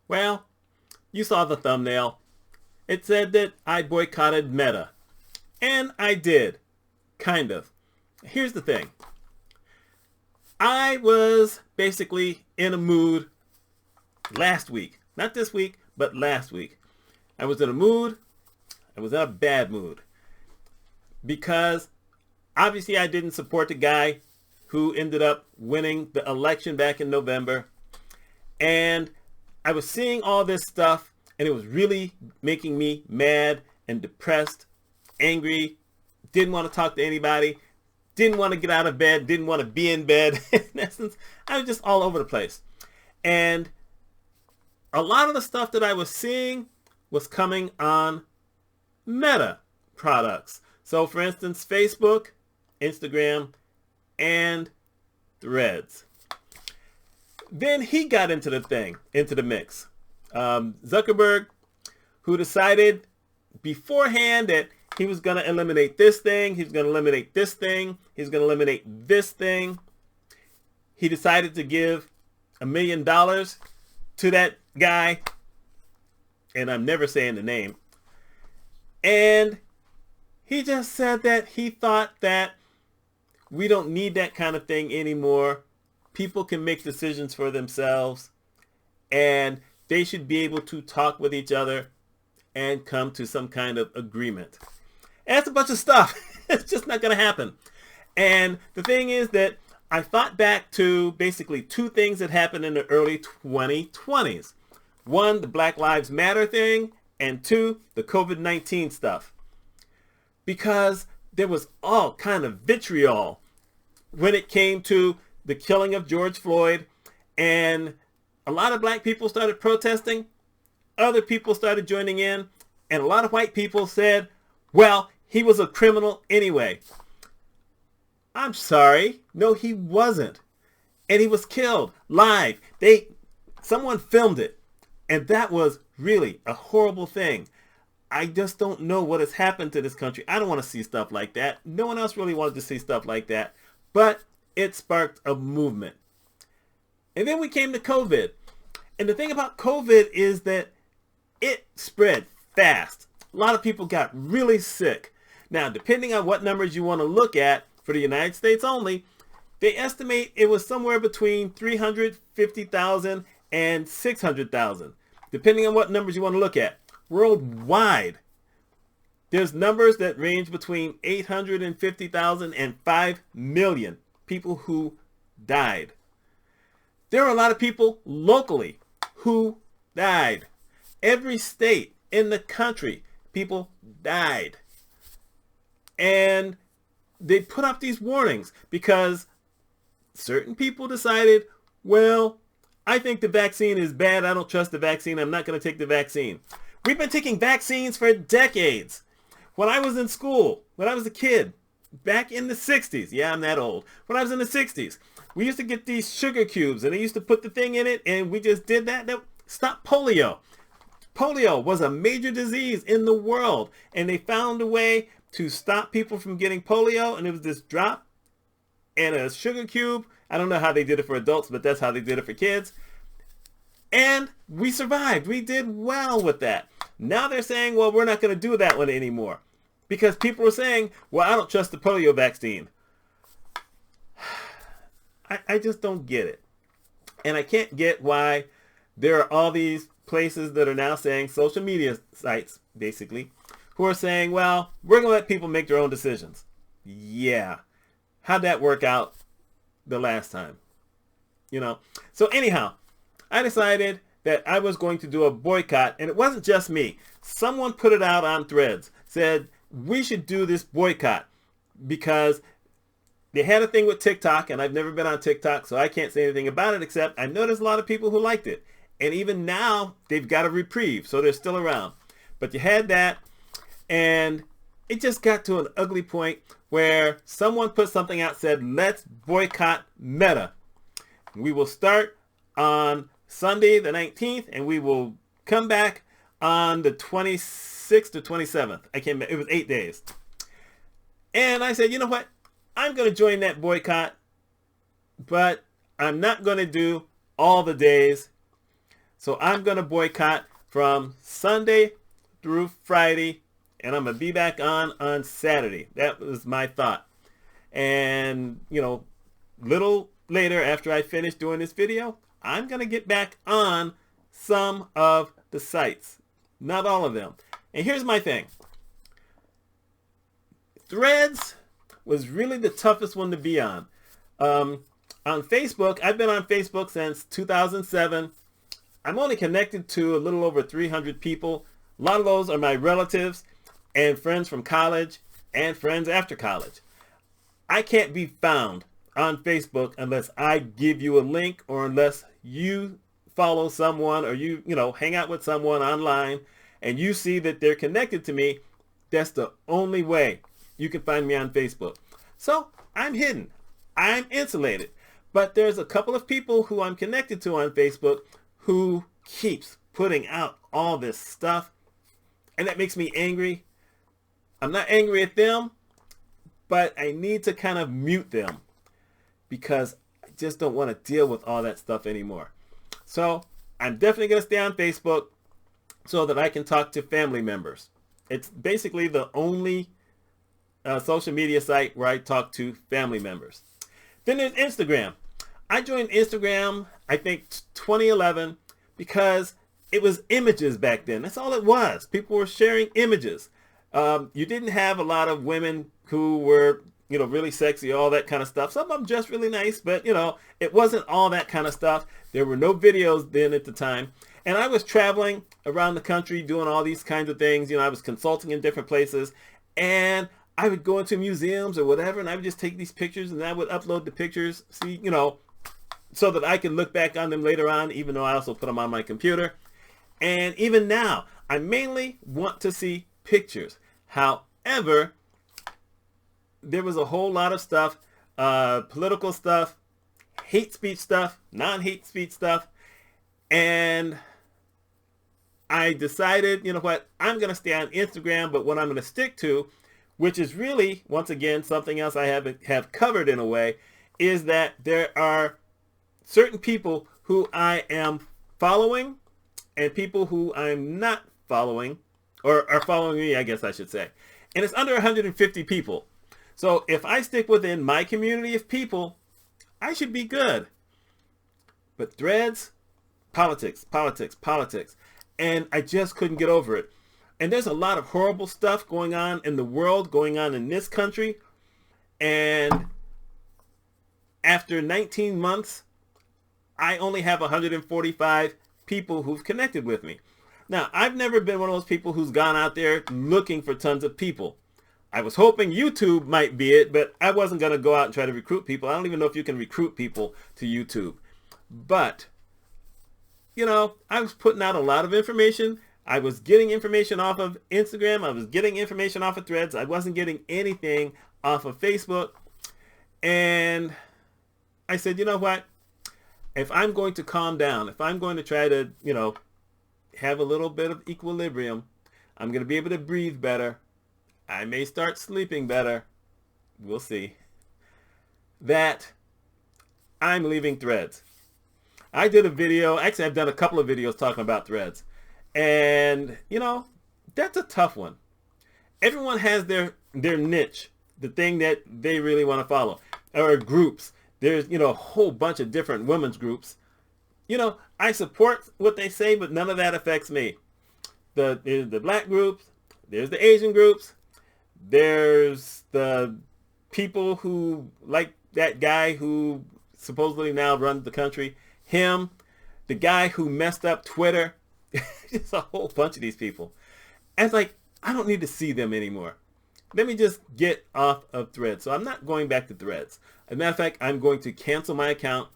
Well, you saw the thumbnail. It said that I boycotted Meta. And I did. Kind of. Here's the thing. I was basically in a mood last week. Not this week, but last week. I was in a mood. I was in a bad mood. Because obviously I didn't support the guy who ended up winning the election back in November. And I was seeing all this stuff, and it was really making me mad and depressed, angry, didn't want to talk to anybody, didn't want to get out of bed, didn't want to be in bed. In essence, I was just all over the place. And a lot of the stuff that I was seeing was coming on Meta products. So for instance, Facebook, Instagram, and Threads. Then he got into the mix. Zuckerberg, who decided beforehand that he was going to eliminate this thing, he's going to eliminate this thing, he's going to eliminate this thing. He decided to give $1 million to that guy, and I'm never saying the name. And he just said that he thought that we don't need that kind of thing anymore. People can make decisions for themselves, and they should be able to talk with each other and come to some kind of agreement. And that's a bunch of stuff. It's just not going to happen. And the thing is that I thought back to basically two things that happened in the early 2020s. One, the Black Lives Matter thing, and two, the COVID-19 stuff. Because there was all kind of vitriol when it came to the killing of George Floyd, and a lot of black people started protesting. Other people started joining in, and a lot of white people said, well, he was a criminal anyway. I'm sorry. No, he wasn't. And he was killed live. Someone filmed it, and that was really a horrible thing. I just don't know what has happened to this country. I don't want to see stuff like that. No one else really wanted to see stuff like that. But it sparked a movement. And then we came to COVID. And the thing about COVID is that it spread fast. A lot of people got really sick. Now, depending on what numbers you want to look at, for the United States only, they estimate it was somewhere between 350,000 and 600,000, depending on what numbers you want to look at. Worldwide, there's numbers that range between 850,000 and 5 million people who died. There are a lot of people locally who died. Every state in the country, people died. And they put up these warnings because certain people decided, well, I think the vaccine is bad. I don't trust the vaccine. I'm not going to take the vaccine. We've been taking vaccines for decades. When I was in school, when I was a kid, back in the 60s, yeah, I'm that old. When I was in the 60s, we used to get these sugar cubes, and they used to put the thing in it, and we just did that. That stopped polio. Polio was a major disease in the world, and they found a way to stop people from getting polio, and it was this drop and a sugar cube. I don't know how they did it for adults, but that's how they did it for kids. And we survived. We did well with that. Now they're saying, well, we're not going to do that one anymore. Because people are saying, well, I don't trust the polio vaccine. I just don't get it. And I can't get why there are all these places that are now saying, social media sites, basically, who are saying, well, we're going to let people make their own decisions. Yeah. How'd that work out the last time? You know? So anyhow, I decided that I was going to do a boycott, and it wasn't just me. Someone put it out on Threads, said we should do this boycott because they had a thing with TikTok, and I've never been on TikTok, so I can't say anything about it except I know there's a lot of people who liked it. And even now, they've got a reprieve, so they're still around. But you had that, and it just got to an ugly point where someone put something out, said, let's boycott Meta. We will start on Sunday the 19th, and we will come back on the 26th or 27th. I can't remember. It was 8 days. And I said, you know what? I'm going to join that boycott, but I'm not going to do all the days. So I'm going to boycott from Sunday through Friday, and I'm going to be back on Saturday. That was my thought. And, you know, little later after I finish doing this video, I'm going to get back on some of the sites. Not all of them. And here's my thing. Threads was really the toughest one to be on. On Facebook, I've been on Facebook since 2007. I'm only connected to a little over 300 people. A lot of those are my relatives and friends from college and friends after college. I can't be found on Facebook unless I give you a link or unless you follow someone or you hang out with someone online and you see that they're connected to me. That's the only way you can find me on Facebook. So I'm hidden. I'm insulated. But there's a couple of people who I'm connected to on Facebook who keeps putting out all this stuff. And that makes me angry. I'm not angry at them, but I need to kind of mute them because I just don't want to deal with all that stuff anymore. So I'm definitely going to stay on Facebook so that I can talk to family members. It's basically the only social media site where I talk to family members. Then there's Instagram. I joined Instagram, I think 2011, because it was images back then. That's all it was. People were sharing images. You didn't have a lot of women who were, really sexy, all that kind of stuff. Some of them just really nice, but, it wasn't all that kind of stuff. There were no videos then at the time. And I was traveling around the country doing all these kinds of things. I was consulting in different places. And I would go into museums or whatever, and I would just take these pictures, and I would upload the pictures, so that I can look back on them later on, even though I also put them on my computer. And even now, I mainly want to see pictures. However, there was a whole lot of stuff, political stuff, hate speech stuff, non-hate speech stuff, and I decided, I'm going to stay on Instagram, but what I'm going to stick to, which is really, once again, something else I have covered in a way, is that there are certain people who I am following and people who I'm not following, or are following me, I guess I should say. And it's under 150 people. So if I stick within my community of people, I should be good. But Threads, politics, politics, politics. And I just couldn't get over it. And there's a lot of horrible stuff going on in the world, going on in this country. And after 19 months, I only have 145 people who've connected with me. Now, I've never been one of those people who's gone out there looking for tons of people. I was hoping YouTube might be it, but I wasn't going to go out and try to recruit people. I don't even know if you can recruit people to YouTube. But, I was putting out a lot of information. I was getting information off of Instagram. I was getting information off of Threads. I wasn't getting anything off of Facebook. And I said, you know what? If I'm going to calm down, if I'm going to try to, have a little bit of equilibrium, I'm going to be able to breathe better. I may start sleeping better. We'll see. That I'm leaving Threads. I did a video. Actually, I've done a couple of videos talking about Threads. And, that's a tough one. Everyone has their niche, the thing that they really want to follow, or groups. There's, a whole bunch of different women's groups. I support what they say, but none of that affects me. There's the black groups. There's the Asian groups. There's the people who like that guy who supposedly now runs the country. Him. The guy who messed up Twitter. Just a whole bunch of these people. And it's like, I don't need to see them anymore. Let me just get off of Threads. So I'm not going back to Threads. As a matter of fact, I'm going to cancel my account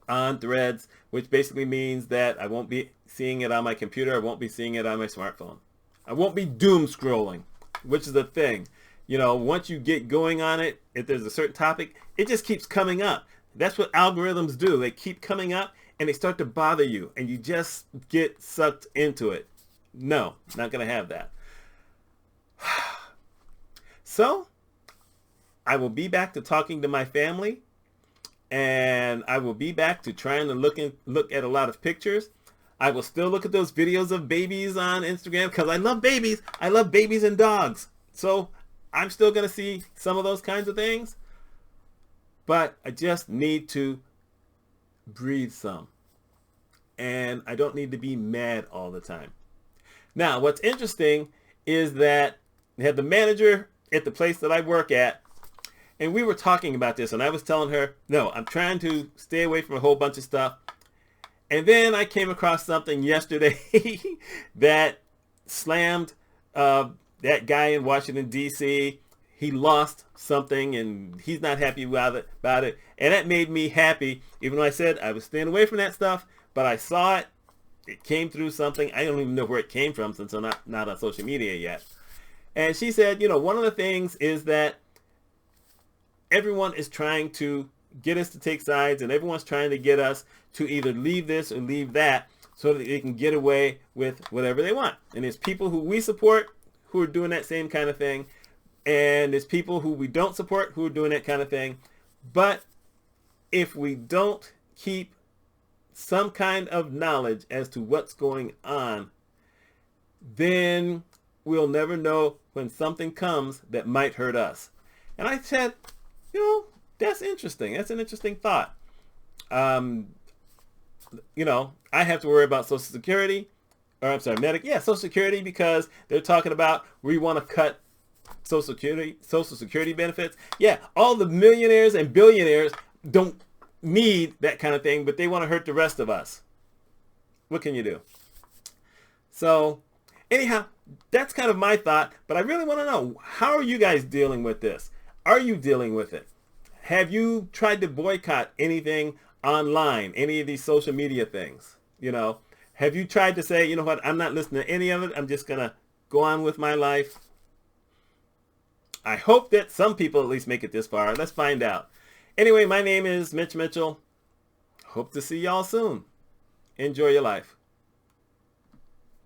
on Threads, which basically means that I won't be seeing it on my computer. I won't be seeing it on my smartphone. I won't be doom scrolling, which is the thing. Once you get going on it, if there's a certain topic, it just keeps coming up. That's what algorithms do. They keep coming up and they start to bother you and you just get sucked into it. No, not going to have that. So I will be back to talking to my family, and I will be back to trying to look at a lot of pictures. I will still look at those videos of babies on Instagram because I love babies. I love babies and dogs. So I'm still going to see some of those kinds of things. But I just need to breathe some. And I don't need to be mad all the time. Now, what's interesting is that we had the manager at the place that I work at, and we were talking about this, and I was telling her, no, I'm trying to stay away from a whole bunch of stuff. And then I came across something yesterday that slammed that guy in Washington, D.C. He lost something, and he's not happy about it. And that made me happy, even though I said I was staying away from that stuff. But I saw it. It came through something. I don't even know where it came from since I'm not on social media yet. And she said, you know, one of the things is that everyone is trying to get us to take sides, and everyone's trying to get us to either leave this or leave that so that they can get away with whatever they want. And there's people who we support who are doing that same kind of thing. And there's people who we don't support who are doing that kind of thing. But if we don't keep some kind of knowledge as to what's going on, then we'll never know when something comes that might hurt us. And I said, you know, that's interesting. That's an interesting thought. You know, I have to worry about Social Security, or I'm sorry, Social Security, because they're talking about we want to cut Social Security benefits. Yeah, all the millionaires and billionaires don't need that kind of thing, but they want to hurt the rest of us. What can you do? So anyhow, that's kind of my thought, but I really want to know, how are you guys dealing with this? Are you dealing with it? Have you tried to boycott anything online, any of these social media things? You know, have you tried to say, you know what, I'm not listening to any of it. I'm just going to go on with my life. I hope that some people at least make it this far. Let's find out. Anyway, my name is Mitch Mitchell. Hope to see y'all soon. Enjoy your life.